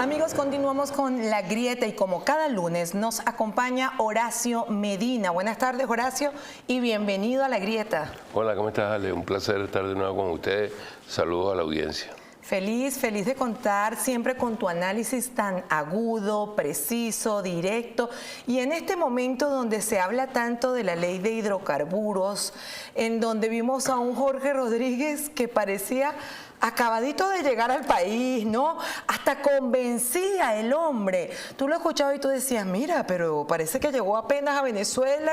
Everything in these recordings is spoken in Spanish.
Amigos, continuamos con La Grieta y como cada lunes nos acompaña Horacio Medina. Buenas tardes, Horacio, y bienvenido a La Grieta. Hola, ¿cómo estás, Ale? Un placer estar de nuevo con ustedes. Saludos a la audiencia. Feliz de contar siempre con tu análisis tan agudo, preciso, directo. Y en este momento donde se habla tanto de la ley de hidrocarburos, en donde vimos a un Jorge Rodríguez que parecía acabadito de llegar al país, ¿no? Hasta convencía el hombre. Tú lo escuchabas y tú decías, mira, pero parece que llegó apenas a Venezuela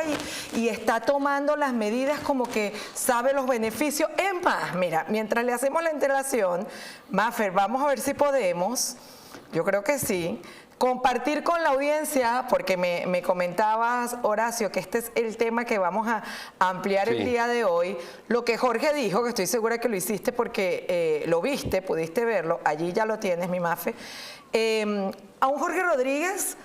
y está tomando las medidas como que sabe los beneficios. Es más, mira, mientras le hacemos la interacción, Mafer, vamos a ver si podemos, yo creo que sí, compartir con la audiencia, porque me comentabas, Horacio, que este es el tema que vamos a ampliar el día de hoy. Lo que Jorge dijo, que estoy segura que lo hiciste porque lo viste, pudiste verlo, allí ya lo tienes, mi Mafe. A un Jorge Rodríguez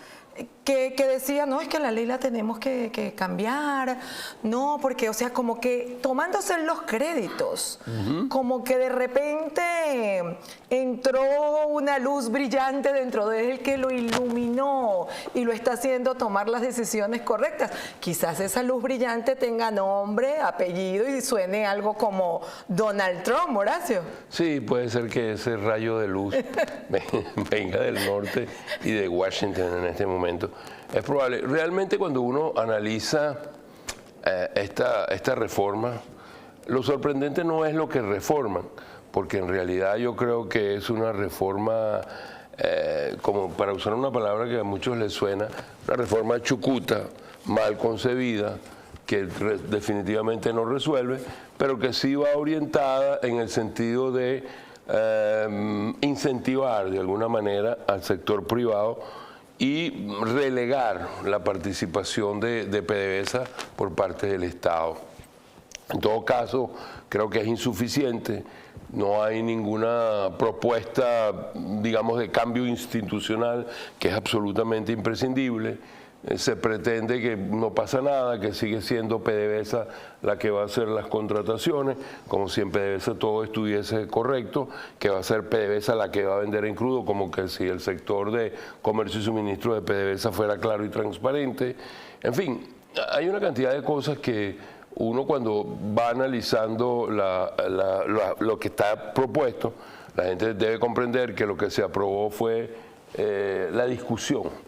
que decía, no, es que la ley la tenemos que cambiar, no, porque, o sea, como que tomándose los créditos, como que de repente entró una luz brillante dentro de él que lo iluminó y lo está haciendo tomar las decisiones correctas. Quizás esa luz brillante tenga nombre, apellido y suene algo como Donald Trump, Horacio. Sí, puede ser que ese rayo de luz venga del norte y de Washington en este momento. Es probable. Realmente cuando uno analiza esta reforma, lo sorprendente no es lo que reforman, porque en realidad yo creo que es una reforma, como para usar una palabra que a muchos les suena, una reforma chucuta, mal concebida, que definitivamente no resuelve, pero que sí va orientada en el sentido de incentivar de alguna manera al sector privado y relegar la participación de PDVSA por parte del Estado. En todo caso, creo que es insuficiente, no hay ninguna propuesta, digamos, de cambio institucional que es absolutamente imprescindible. Se pretende que no pasa nada, que sigue siendo PDVSA la que va a hacer las contrataciones, como si en PDVSA todo estuviese correcto, que va a ser PDVSA la que va a vender en crudo, como que si el sector de comercio y suministro de PDVSA fuera claro y transparente. En fin, hay una cantidad de cosas que uno cuando va analizando lo que está propuesto, la gente debe comprender que lo que se aprobó fue la discusión.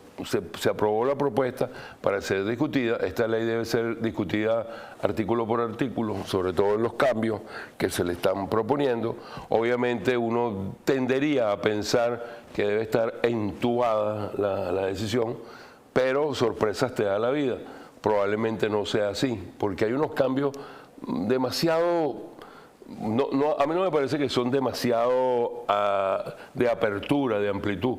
Se aprobó la propuesta para ser discutida. Esta ley debe ser discutida artículo por artículo, sobre todo en los cambios que se le están proponiendo. Obviamente uno tendería a pensar que debe estar entubada la decisión, pero sorpresas te da la vida. Probablemente no sea así, porque hay unos cambios demasiado... a mí no me parece que son demasiado de apertura, de amplitud.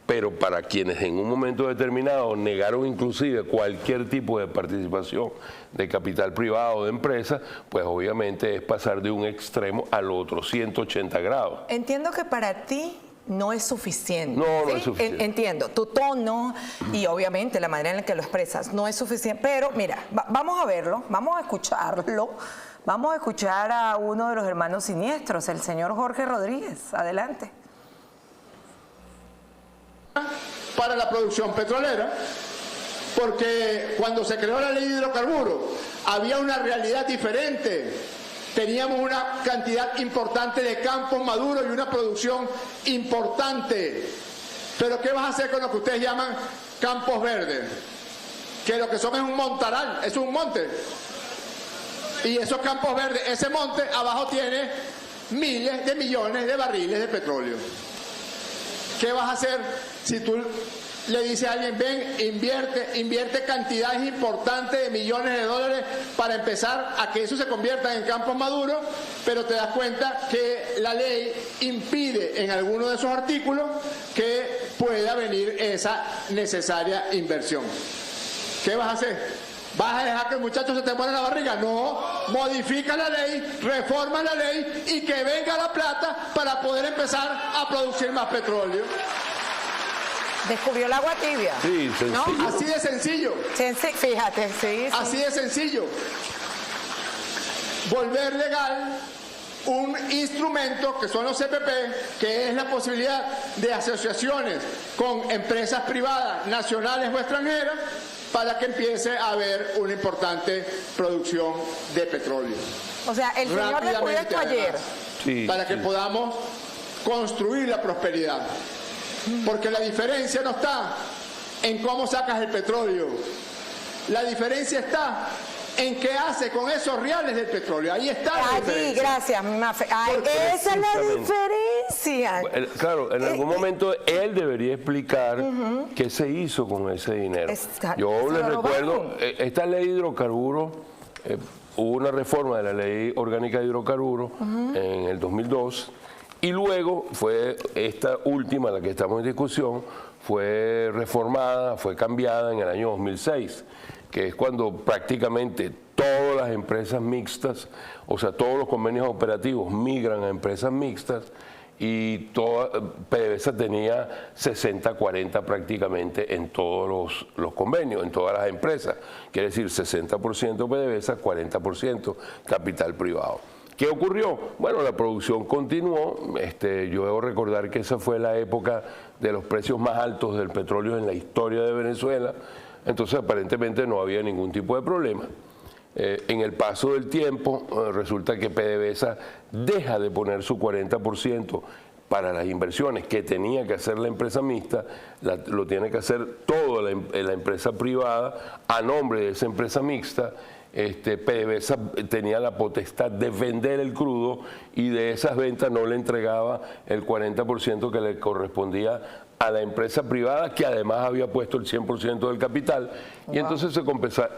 Pero para quienes en un momento determinado negaron inclusive cualquier tipo de participación de capital privado o de empresa, pues obviamente es pasar de un extremo al otro, 180 grados. Entiendo que para ti no es suficiente. No, ¿sí? No es suficiente. Entiendo, tu tono y obviamente la manera en la que lo expresas no es suficiente, pero mira, vamos a verlo, vamos a escucharlo. Vamos a escuchar a uno de los hermanos siniestros, el señor Jorge Rodríguez. Adelante. Para la producción petrolera, porque cuando se creó la ley de hidrocarburos había una realidad diferente. Teníamos una cantidad importante de campos maduros y una producción importante. Pero ¿qué vas a hacer con lo que ustedes llaman campos verdes? Que lo que son es un montaral, es un monte. Y esos campos verdes, ese monte abajo tiene miles de millones de barriles de petróleo. ¿Qué vas a hacer si tú le dices a alguien, ven, invierte cantidades importantes de millones de dólares para empezar a que eso se convierta en campos maduros, pero te das cuenta que la ley impide en alguno de esos artículos que pueda venir esa necesaria inversión? ¿Qué vas a hacer? ¿Vas a dejar que el muchacho se te muera la barriga? No, modifica la ley, reforma la ley y que venga la plata para poder empezar a producir más petróleo. Descubrió el agua tibia. Sí, sencillo. ¿No? Así de sencillo. Fíjate, sí. Así de sencillo. Volver legal un instrumento que son los CPP, que es la posibilidad de asociaciones con empresas privadas, nacionales o extranjeras, para que empiece a haber una importante producción de petróleo. O sea, el señor descubrió esto ayer. Sí, para que podamos construir la prosperidad. Porque la diferencia no está en cómo sacas el petróleo. La diferencia está en qué hace con esos reales del petróleo. Ahí está la diferencia. Gracias, Mafe. Esa es la diferencia. Claro, en algún momento él debería explicar qué se hizo con ese dinero. Yo les recuerdo, esta ley de hidrocarburos, hubo una reforma de la ley orgánica de hidrocarburos en el 2002 y luego fue esta última, la que estamos en discusión, fue reformada, fue cambiada en el año 2006, que es cuando prácticamente todas las empresas mixtas, o sea, todos los convenios operativos migran a empresas mixtas y PDVSA tenía 60-40 prácticamente en todos los convenios, en todas las empresas. Quiere decir 60% PDVSA, 40% capital privado. ¿Qué ocurrió? Bueno, la producción continuó. Yo debo recordar que esa fue la época de los precios más altos del petróleo en la historia de Venezuela. Entonces, aparentemente no había ningún tipo de problema. En el paso del tiempo, resulta que PDVSA deja de poner su 40% para las inversiones que tenía que hacer la empresa mixta, lo tiene que hacer toda la empresa privada a nombre de esa empresa mixta. PDVSA tenía la potestad de vender el crudo y de esas ventas no le entregaba el 40% que le correspondía a la empresa privada, que además había puesto el 100% del capital. Y entonces se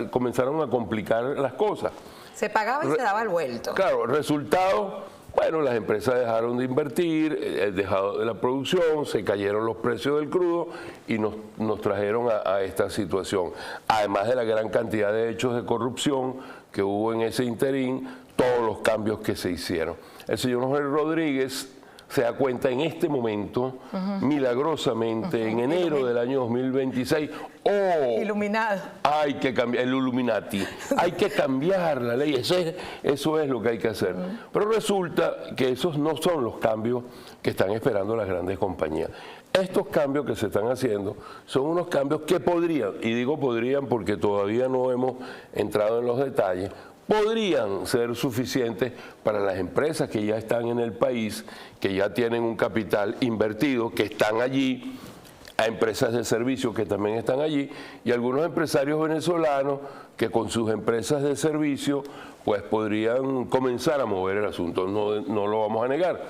comenzaron a complicar las cosas. Se pagaba y se daba el vuelto. Claro, resultado, bueno, las empresas dejaron de invertir, dejaron de la producción, se cayeron los precios del crudo y nos trajeron a esta situación. Además de la gran cantidad de hechos de corrupción que hubo en ese interín, todos los cambios que se hicieron. El señor Jorge Rodríguez se da cuenta en este momento, milagrosamente, en enero del año 2026, iluminado. Hay que cambiar, el Illuminati, hay que cambiar la ley, eso es lo que hay que hacer. Pero resulta que esos no son los cambios que están esperando las grandes compañías. Estos cambios que se están haciendo son unos cambios que podrían, y digo podrían porque todavía no hemos entrado en los detalles, podrían ser suficientes para las empresas que ya están en el país, que ya tienen un capital invertido, que están allí, a empresas de servicios que también están allí, y algunos empresarios venezolanos que con sus empresas de servicio pues podrían comenzar a mover el asunto, no lo vamos a negar.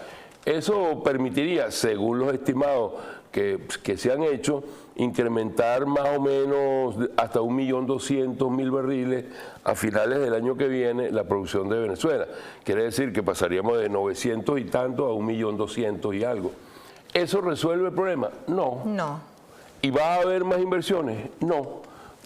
Eso permitiría, según los estimados que se han hecho, incrementar más o menos hasta 1.200.000 barriles a finales del año que viene la producción de Venezuela. Quiere decir que pasaríamos de 900 y tanto a 1.200.000 y algo. ¿Eso resuelve el problema? No. No. ¿Y va a haber más inversiones? No.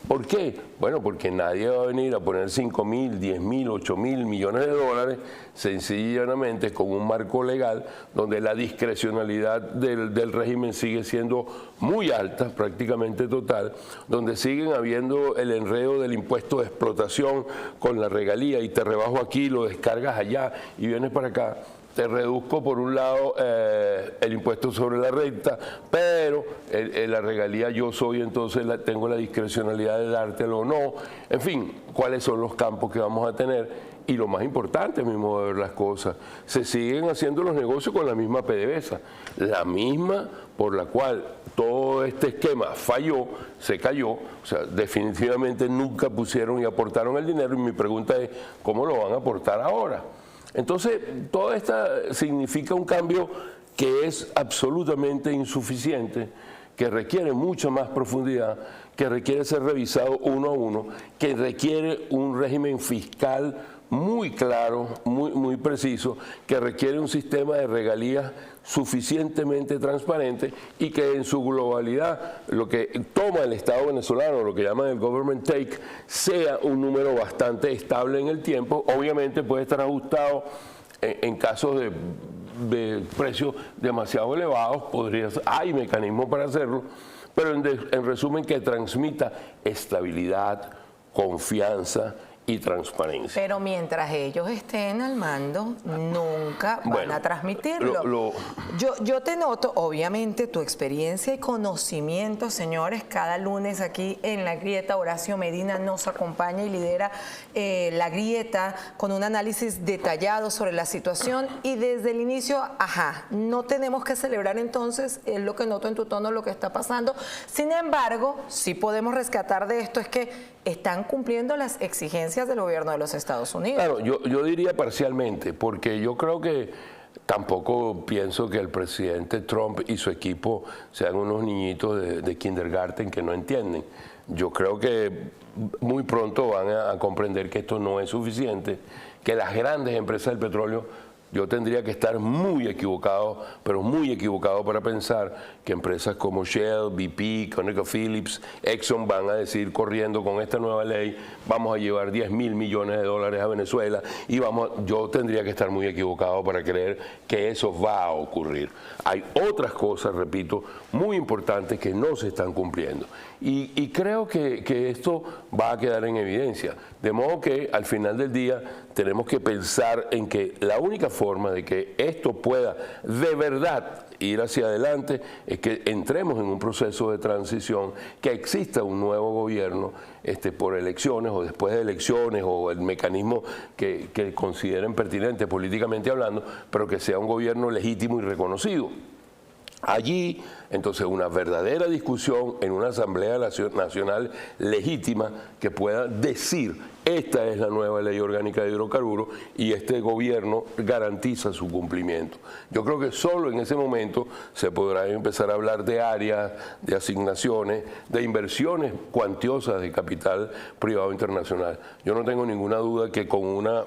¿Por qué? Bueno, porque nadie va a venir a poner 5.000, 10.000, 8.000 millones de dólares sencillamente con un marco legal donde la discrecionalidad del régimen sigue siendo muy alta, prácticamente total, donde siguen habiendo el enredo del impuesto de explotación con la regalía y te rebajo aquí, lo descargas allá y vienes para acá. Te reduzco por un lado el impuesto sobre la renta, pero la regalía yo soy, entonces tengo la discrecionalidad de dártelo o no. En fin, ¿cuáles son los campos que vamos a tener? Y lo más importante, a mi modo de ver las cosas, se siguen haciendo los negocios con la misma PDVSA, la misma por la cual todo este esquema falló, se cayó, o sea, definitivamente nunca pusieron y aportaron el dinero, y mi pregunta es, ¿cómo lo van a aportar ahora? Entonces, todo esto significa un cambio que es absolutamente insuficiente, que requiere mucha más profundidad, que requiere ser revisado uno a uno, que requiere un régimen fiscal muy claro, muy preciso, que requiere un sistema de regalías suficientemente transparente y que en su globalidad lo que toma el Estado venezolano, lo que llaman el government take, sea un número bastante estable en el tiempo. Obviamente puede estar ajustado en casos de precios demasiado elevados, hay mecanismos para hacerlo, pero en resumen que transmita estabilidad, confianza y transparencia. Pero mientras ellos estén al mando, nunca van a transmitirlo. Yo te noto, obviamente, tu experiencia y conocimiento, señores. Cada lunes aquí en La Grieta, Horacio Medina nos acompaña y lidera La Grieta con un análisis detallado sobre la situación. Y desde el inicio, no tenemos que celebrar entonces, es lo que noto en tu tono, lo que está pasando. Sin embargo, sí podemos rescatar de esto es que están cumpliendo las exigencias del gobierno de los Estados Unidos. Claro, yo diría parcialmente, porque yo creo que tampoco pienso que el presidente Trump y su equipo sean unos niñitos de kindergarten que no entienden. Yo creo que muy pronto van a comprender que esto no es suficiente, que las grandes empresas del petróleo, yo tendría que estar muy equivocado, pero muy equivocado para pensar que empresas como Shell, BP, ConocoPhillips, Exxon van a decir corriendo con esta nueva ley, vamos a llevar 10.000 millones de dólares a Venezuela y yo tendría que estar muy equivocado para creer que eso va a ocurrir. Hay otras cosas, repito, muy importantes que no se están cumpliendo. Y creo que esto va a quedar en evidencia. De modo que al final del día tenemos que pensar en que la única forma de que esto pueda de verdad ir hacia adelante es que entremos en un proceso de transición, que exista un nuevo gobierno por elecciones o después de elecciones o el mecanismo que consideren pertinente políticamente hablando, pero que sea un gobierno legítimo y reconocido. Allí, entonces, una verdadera discusión en una Asamblea Nacional legítima que pueda decir, esta es la nueva ley orgánica de hidrocarburos y este gobierno garantiza su cumplimiento. Yo creo que solo en ese momento se podrá empezar a hablar de áreas, de asignaciones, de inversiones cuantiosas de capital privado internacional. Yo no tengo ninguna duda que con una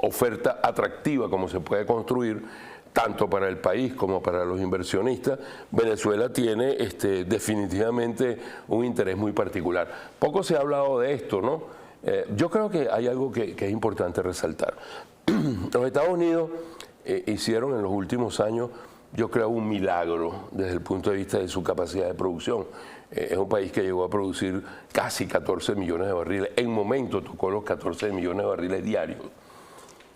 oferta atractiva como se puede construir, tanto para el país como para los inversionistas, Venezuela tiene definitivamente un interés muy particular. Poco se ha hablado de esto, ¿no? Yo creo que hay algo que es importante resaltar. Los Estados Unidos hicieron en los últimos años, yo creo, un milagro desde el punto de vista de su capacidad de producción. Es un país que llegó a producir casi 14 millones de barriles. En momento tocó los 14 millones de barriles diarios.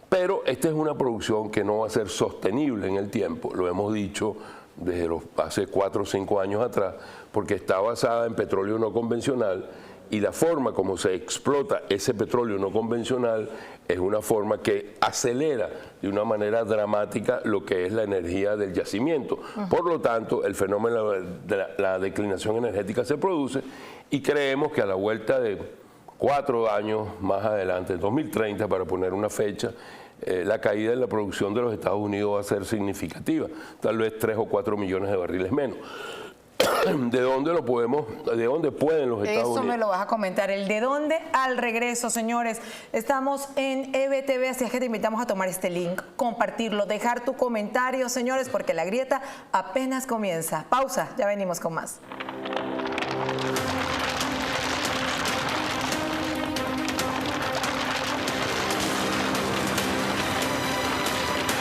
Pero esta es una producción que no va a ser sostenible en el tiempo, lo hemos dicho desde hace 4 o 5 años atrás, porque está basada en petróleo no convencional y la forma como se explota ese petróleo no convencional es una forma que acelera de una manera dramática lo que es la energía del yacimiento. Por lo tanto, el fenómeno de la declinación energética se produce y creemos que a la vuelta de 4 años más adelante, en 2030, para poner una fecha, la caída en la producción de los Estados Unidos va a ser significativa, tal vez 3 o 4 millones de barriles menos. ¿De dónde pueden los Estados Unidos? Eso me lo vas a comentar, el de dónde al regreso, señores. Estamos en EBTV, así es que te invitamos a tomar este link, compartirlo, dejar tu comentario, señores, porque La Grieta apenas comienza. Pausa, ya venimos con más.